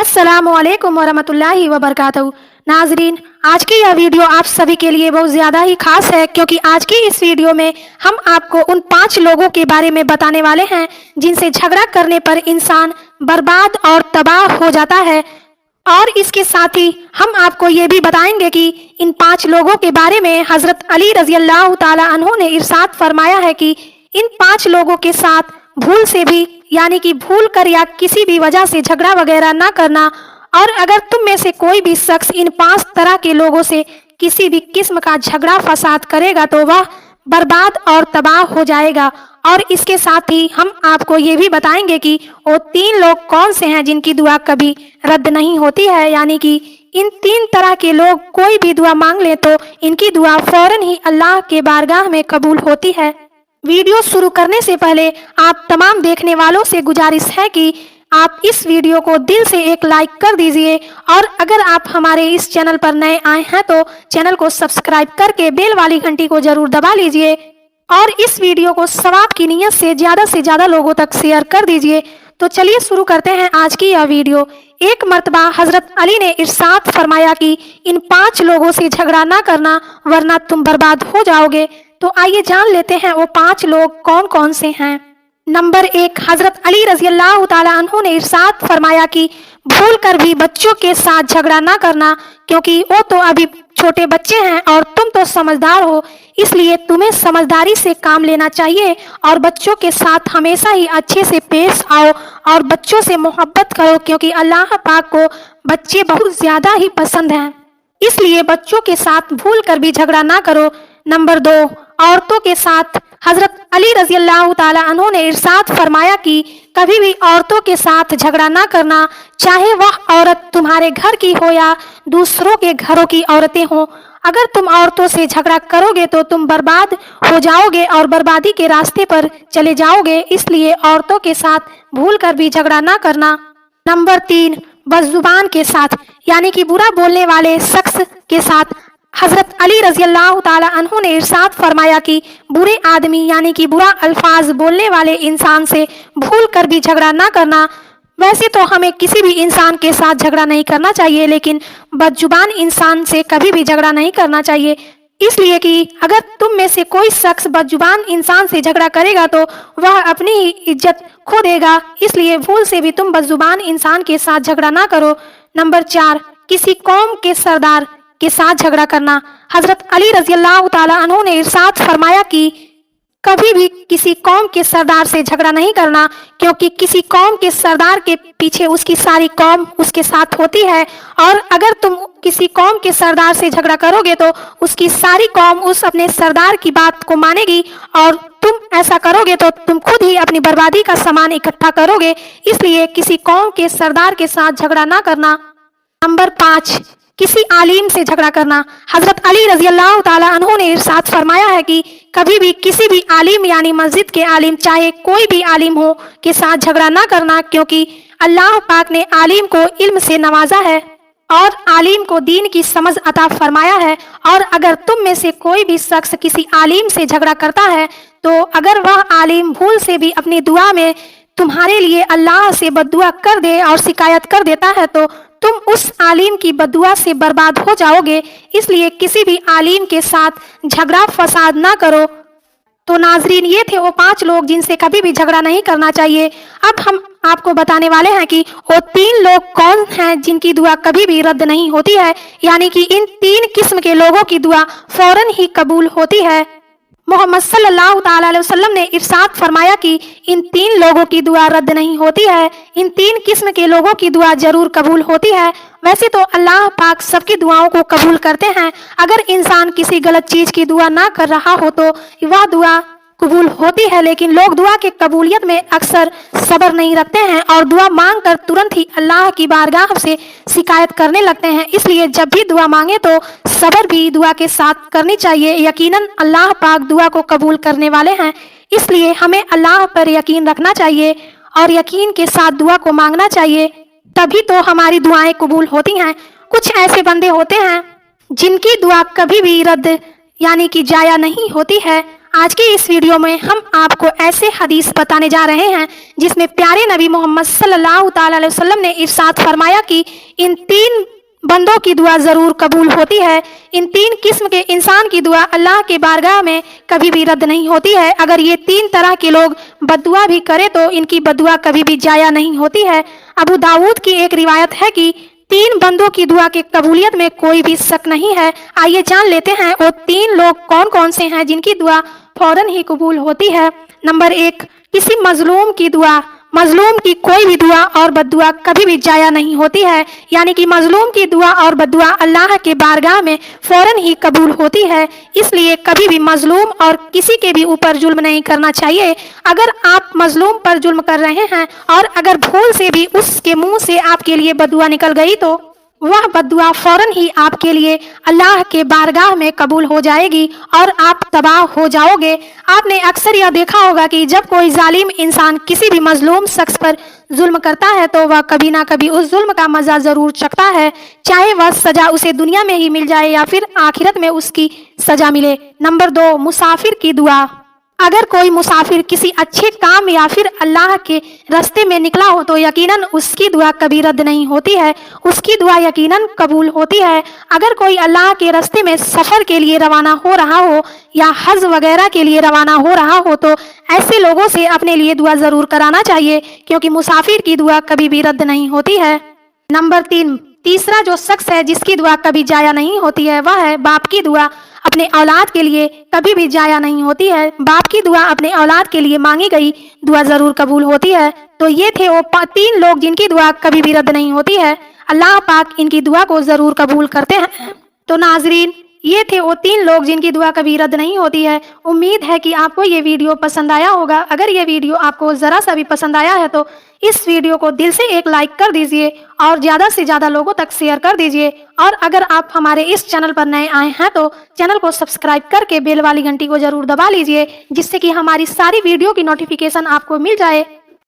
अस्सलामुअलैकुम वरहमतुल्लाहि वबरकातुहू। नाजरीन, आज की यह वीडियो आप सभी के लिए बहुत ज़्यादा ही खास है, क्योंकि आज की इस वीडियो में हम आपको उन 5 लोगों के बारे में बताने वाले हैं जिनसे झगड़ा करने पर इंसान बर्बाद और तबाह हो जाता है। और इसके साथ ही हम आपको ये भी बताएंगे कि इन 5 लोगों के बारे में हज़रत अली रज़ी अल्लाह ताला अन्हु ने इरशाद फरमाया है कि इन 5 लोगों के साथ भूल से भी, यानी कि भूल कर या किसी भी वजह से झगड़ा वगैरह ना करना। और अगर तुम में से कोई भी शख्स इन 5 तरह के लोगों से किसी भी किस्म का झगड़ा फसाद करेगा तो वह बर्बाद और तबाह हो जाएगा। और इसके साथ ही हम आपको ये भी बताएंगे कि वो 3 लोग कौन से हैं जिनकी दुआ कभी रद्द नहीं होती है, यानी कि इन 3 तरह के लोग कोई भी दुआ मांग ले तो इनकी दुआ फौरन ही अल्लाह के बारगाह में कबूल होती है। वीडियो शुरू करने से पहले आप तमाम देखने वालों से गुजारिश है कि आप इस वीडियो को दिल से एक लाइक कर दीजिए, और अगर आप हमारे इस चैनल पर नए आए हैं तो चैनल को सब्सक्राइब करके बेल वाली घंटी को जरूर दबा लीजिए, और इस वीडियो को सवाब की नीयत से ज़्यादा लोगों तक शेयर कर दीजिए। तो चलिए शुरू करते हैं आज की यह वीडियो। एक मर्तबा हजरत अली ने इरशाद फरमाया कि इन 5 लोगों से झगड़ा ना करना वरना तुम बर्बाद हो जाओगे। तो आइए जान लेते हैं वो 5 लोग कौन कौन से हैं। नंबर 1, हजरत अली रज़ी अल्लाह ताला अन्हु ने इरशाद फरमाया कि भूल कर भी बच्चों के साथ झगड़ा ना करना, क्योंकि वो तो अभी छोटे बच्चे हैं और तुम तो समझदार हो, इसलिए तुम्हें समझदारी से काम लेना चाहिए और बच्चों के साथ हमेशा ही अच्छे से पेश आओ और बच्चों से मोहब्बत करो, क्योंकि अल्लाह पाक को बच्चे बहुत ज़्यादा ही पसंद हैं, इसलिए बच्चों के साथ भूल कर भी झगड़ा ना करो। नंबर 2, औरतों के साथ हजरत अली रज़ी अल्लाह ताला अन्हु ने इरशाद फरमाया कि कभी भी औरतों के साथ झगड़ा ना करना, चाहे वह औरत तुम्हारे घर की हो या दूसरों के घरों की औरतें हों। अगर तुम औरतों से झगड़ा करोगे तो तुम बर्बाद हो जाओगे और बर्बादी के रास्ते पर चले जाओगे, इसलिए औरतों के साथ भूल कर भी झगड़ा ना करना। नंबर 3, बदजुबान के साथ, यानी कि बुरा बोलने वाले शख्स के साथ हजरत अली रज़ी अल्लाह ताला अन्हु ने इरशाद फरमाया कि बुरे आदमी, यानी कि बुरा अल्फाज बोलने वाले इंसान से भूल कर भी झगड़ा ना करना। वैसे तो हमें किसी भी इंसान के साथ झगड़ा नहीं करना चाहिए, लेकिन बदजुबान इंसान से कभी भी झगड़ा नहीं करना चाहिए, इसलिए कि अगर तुम में से कोई शख्स बदजुबान इंसान से झगड़ा करेगा तो वह अपनी ही इज्जत खो देगा, इसलिए भूल से भी तुम बदजुबान इंसान के साथ झगड़ा ना करो। नंबर 4, किसी कौम के सरदार के साथ झगड़ा करना। हजरत अली रज़ी अल्लाह ताला अन्हु ने इरशाद फरमाया कि कभी भी किसी कौम के सरदार से झगड़ा नहीं करना, क्योंकि किसी कौम के सरदार के पीछे उसकी सारी कौम उसके साथ होती है, और अगर तुम किसी कौम के सरदार से झगड़ा करोगे तो उसकी सारी कौम उस अपने सरदार की बात को मानेगी, और तुम ऐसा करोगे तो तुम खुद ही अपनी बर्बादी का सामान इकट्ठा करोगे, इसलिए किसी कौम के सरदार के साथ झगड़ा ना करना। नंबर 5, किसी आलिम से झगड़ा करना। हजरत अली रज़ी अल्लाह ताला अन्हु ने इरशाद फरमाया है कि कभी भी किसी भी आलिम, यानी मस्जिद के आलिम, चाहे कोई भी आलिम हो, के साथ झगड़ा ना करना, क्योंकि अल्लाह पाक ने आलिम को इल्म से नवाजा है और आलिम को दीन की समझ अता फरमाया है। और अगर तुम में से कोई भी शख्स किसी आलिम से झगड़ा करता है तो अगर वह आलिम भूल से भी अपनी दुआ में तुम्हारे लिए अल्लाह से बद्दुआ कर दे और शिकायत कर देता है तो तुम उस आलिम की बद्दुआ से बर्बाद हो जाओगे, इसलिए किसी भी आलिम के साथ झगड़ा फसाद ना करो। तो नाजरीन, ये थे वो 5 लोग जिनसे कभी भी झगड़ा नहीं करना चाहिए। अब हम आपको बताने वाले हैं कि वो 3 लोग कौन हैं जिनकी दुआ कभी भी रद्द नहीं होती है, यानी कि इन 3 किस्म के लोगों की दुआ फौरन ही कबूल होती है। मोहम्मद सल्लल्लाहु ताला अलैहि वसल्लम ने इरशाद फरमाया कि इन 3 लोगों की दुआ रद्द नहीं होती है, इन 3 किस्म के लोगों की दुआ जरूर कबूल होती है। वैसे तो अल्लाह पाक सबकी दुआओं को कबूल करते हैं, अगर इंसान किसी गलत चीज की दुआ ना कर रहा हो तो वह दुआ कबूल होती है, लेकिन लोग दुआ के कबूलियत में अक्सर सब्र नहीं रखते हैं और दुआ मांग कर तुरंत ही अल्लाह की बारगाह से शिकायत करने लगते हैं। इसलिए जब भी दुआ मांगे तो सब्र भी दुआ के साथ करनी चाहिए। यकीनन अल्लाह पाक दुआ को कबूल करने वाले हैं, इसलिए हमें अल्लाह पर यकीन रखना चाहिए और यकीन के साथ दुआ को मांगना चाहिए, तभी तो हमारी दुआएं कबूल होती हैं। कुछ ऐसे बंदे होते हैं जिनकी दुआ कभी भी रद्द, यानी कि जाया नहीं होती है। आज की इस वीडियो में हम आपको ऐसे हदीस बताने जा रहे हैं जिसमें प्यारे नबी मोहम्मद सल्लल्लाहु ताला अलैहि वसल्लम ने इरशाद फरमाया कि इन 3 बंदों की दुआ ज़रूर कबूल होती है। इन 3 किस्म के इंसान की दुआ अल्लाह के बारगाह में कभी भी रद्द नहीं होती है। अगर ये 3 तरह के लोग बद्दुआ भी करें तो इनकी बद्दुआ कभी भी जाया नहीं होती है। अबू दाऊद की एक रिवायत है कि 3 बंदों की दुआ के कबूलियत में कोई भी शक नहीं है। आइए जान लेते हैं वो 3 लोग कौन कौन से हैं जिनकी दुआ फौरन ही कबूल होती है। नंबर 1, किसी मजलूम की दुआ। मजलूम की कोई भी दुआ और बद्दुआ कभी भी जाया नहीं होती है, यानी कि मजलूम की दुआ और बद्दुआ अल्लाह के बारगाह में फौरन ही कबूल होती है। इसलिए कभी भी मजलूम और किसी के भी ऊपर जुल्म नहीं करना चाहिए। अगर आप मजलूम पर जुल्म कर रहे हैं और अगर भूल से भी उसके मुंह से आपके लिए बद्दुआ निकल गई तो वह बद्दुआ फौरन ही आपके लिए अल्लाह के बारगाह में कबूल हो जाएगी और आप तबाह हो जाओगे। आपने अक्सर यह देखा होगा कि जब कोई जालिम इंसान किसी भी मजलूम शख्स पर जुल्म करता है तो वह कभी ना कभी उस जुल्म का मजा जरूर चखता है, चाहे वह सजा उसे दुनिया में ही मिल जाए या फिर आखिरत में उसकी सजा मिले। नंबर 2, मुसाफिर की दुआ। अगर कोई मुसाफिर किसी अच्छे काम या फिर अल्लाह के रास्ते में निकला हो तो यकीनन उसकी दुआ कभी रद्द नहीं होती है, उसकी दुआ यकीनन कबूल होती है। अगर कोई अल्लाह के रास्ते में सफ़र के लिए रवाना हो रहा हो या हज वगैरह के लिए रवाना हो रहा हो तो ऐसे लोगों से अपने लिए दुआ ज़रूर कराना चाहिए, क्योंकि मुसाफिर की दुआ कभी भी रद्द नहीं होती है। नंबर 3, तीसरा जो शख्स है जिसकी दुआ कभी जाया नहीं होती है वह है बाप की दुआ। अपने औलाद के लिए कभी भी जाया नहीं होती है। बाप की दुआ अपने औलाद के लिए मांगी गई दुआ जरूर कबूल होती है। तो ये थे वो 3 लोग जिनकी दुआ कभी भी रद्द नहीं होती है। अल्लाह पाक इनकी दुआ को जरूर कबूल करते हैं। तो नाजरीन, ये थे वो 3 लोग जिनकी दुआ कभी रद्द नहीं होती है। उम्मीद है कि आपको ये वीडियो पसंद आया होगा। अगर ये वीडियो आपको ज़रा सा भी पसंद आया है तो इस वीडियो को दिल से एक लाइक कर दीजिए और ज़्यादा से ज़्यादा लोगों तक शेयर कर दीजिए। और अगर आप हमारे इस चैनल पर नए आए हैं तो चैनल को सब्सक्राइब करके बेल वाली घंटी को ज़रूर दबा लीजिए, जिससे कि हमारी सारी वीडियो की नोटिफिकेशन आपको मिल जाए।